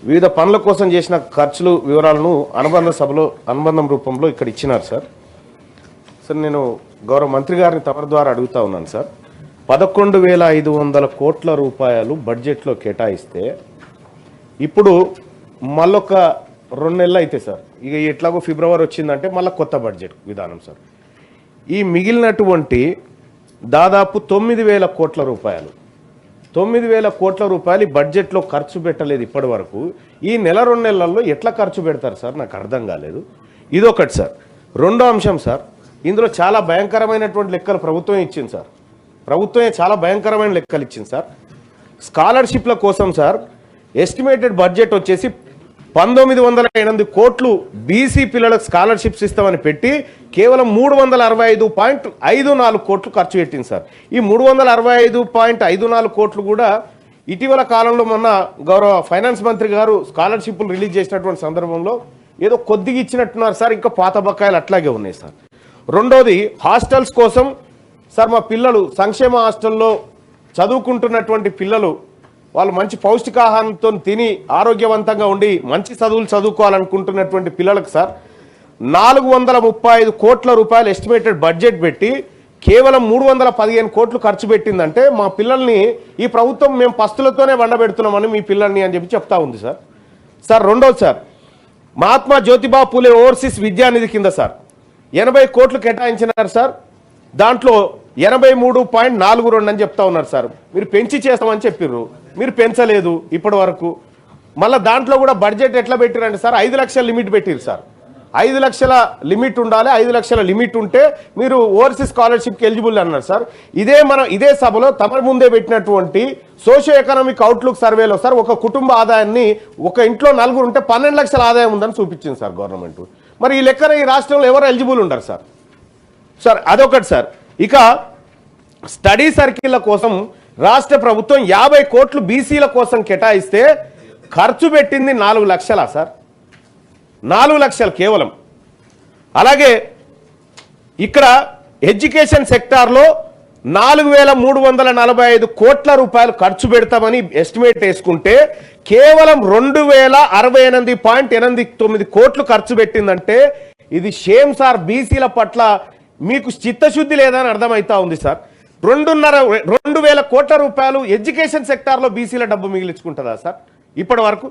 వివిధ పనుల కోసం చేసిన ఖర్చులు వివరాలను అనుబంధం రూపంలో ఇక్కడ ఇచ్చినారు సార్. సార్ నేను గౌరవ మంత్రి గారిని తమరి ద్వారా అడుగుతా ఉన్నాను సార్. 11,500 కోట్ల రూపాయలు బడ్జెట్లో కేటాయిస్తే ఇప్పుడు మళ్ళొక 2 నెలలు అయితే సార్, ఇక ఎట్లాగో ఫిబ్రవరి వచ్చిందంటే మళ్ళీ కొత్త బడ్జెట్ విధానం సార్. ఈ మిగిలినటువంటి దాదాపు 9,000 కోట్ల రూపాయలు 9,000 కోట్ల రూపాయలు ఈ బడ్జెట్లో ఖర్చు పెట్టలేదు ఇప్పటి వరకు. ఈ నెల 2 నెలల్లో ఎట్లా ఖర్చు పెడతారు సార్, నాకు అర్థం కాలేదు. ఇదొకటి సార్. రెండో అంశం సార్, ఇందులో చాలా భయంకరమైనటువంటి లెక్కలు ప్రభుత్వం ఇచ్చింది సార్. ప్రభుత్వమే చాలా భయంకరమైన లెక్కలు ఇచ్చింది సార్. స్కాలర్షిప్ల కోసం సార్ ఎస్టిమేటెడ్ బడ్జెట్ వచ్చేసి 1908 కోట్లు బీసీ పిల్లలకు స్కాలర్షిప్స్ ఇస్తామని పెట్టి కేవలం 365.54 కోట్లు ఖర్చు పెట్టింది సార్. ఈ 365.54 కోట్లు కూడా ఇటీవల కాలంలో మొన్న గౌరవ ఫైనాన్స్ మంత్రి గారు స్కాలర్షిప్లు రిలీజ్ చేసినటువంటి సందర్భంలో ఏదో కొద్దిగా ఇచ్చినట్టున్నారు సార్, ఇంకా పాత బకాయిలు అట్లాగే ఉన్నాయి సార్. రెండోది హాస్టల్స్ కోసం సార్, మా పిల్లలు సంక్షేమ హాస్టల్లో చదువుకుంటున్నటువంటి పిల్లలు వాళ్ళు మంచి పౌష్టికాహారంతో తిని ఆరోగ్యవంతంగా ఉండి మంచి చదువులు చదువుకోవాలనుకుంటున్నటువంటి పిల్లలకు సార్ 435 కోట్ల రూపాయలు ఎస్టిమేటెడ్ బడ్జెట్ పెట్టి కేవలం 315 కోట్లు ఖర్చు పెట్టిందంటే మా పిల్లల్ని ఈ ప్రభుత్వం మేము పస్తులతోనే వండబెడుతున్నామని మీ పిల్లల్ని అని చెప్పి చెప్తా ఉంది సార్. సార్ రెండోది సార్, మహాత్మా జ్యోతిబా పూలే ఓవర్సీస్ విద్యానిధి కింద సార్ 80 కోట్లు కేటాయించినారు సార్. దాంట్లో 83.42 అని చెప్తా ఉన్నారు సార్. మీరు పెంచి చేస్తామని చెప్పిర్రు, మీరు పెంచలేదు ఇప్పటి వరకు. మళ్ళీ దాంట్లో కూడా బడ్జెట్ ఎట్లా పెట్టిరంటే సార్ 5 లక్షల లిమిట్ పెట్టిరు సార్. 5 లక్షల లిమిట్ ఉండాలి, 5 లక్షల లిమిట్ ఉంటే మీరు ఓవర్సీస్ స్కాలర్షిప్కి ఎలిజిబుల్ అన్నారు సార్. ఇదే సభలో తమ ముందే పెట్టినటువంటి సోషియో ఎకనామిక్ అవుట్లుక్ సర్వేలో సార్ ఒక కుటుంబ ఆదాయాన్ని ఒక ఇంట్లో 4 ఉంటే 12 లక్షల ఆదాయం ఉందని చూపించింది సార్ గవర్నమెంట్. మరి ఈ లెక్కన ఈ రాష్ట్రంలో ఎవరు ఎలిజిబుల్ ఉండరు సార్. సార్ అదొకటి సార్. ఇక స్టడీ సర్కిళ్ల కోసం రాష్ట్ర ప్రభుత్వం 50 కోట్లు బీసీల కోసం కేటాయిస్తే ఖర్చు పెట్టింది 4 లక్షలా సార్, 4 లక్షలు కేవలం. అలాగే ఇక్కడ ఎడ్యుకేషన్ సెక్టార్లో 4,345 కోట్ల రూపాయలు ఖర్చు పెడతామని ఎస్టిమేట్ వేసుకుంటే కేవలం 2,068.89 కోట్లు ఖర్చు పెట్టిందంటే ఇది షేమ్ సార్. బీసీల పట్ల మీకు చిత్తశుద్ధి లేదని అర్థమవుతా ఉంది సార్. 2,500 కోట్ల రూపాయలు ఎడ్యుకేషన్ సెక్టార్లో బీసీల డబ్బు మిగిలించుకుంటుందా సార్ ఇప్పటి వరకు?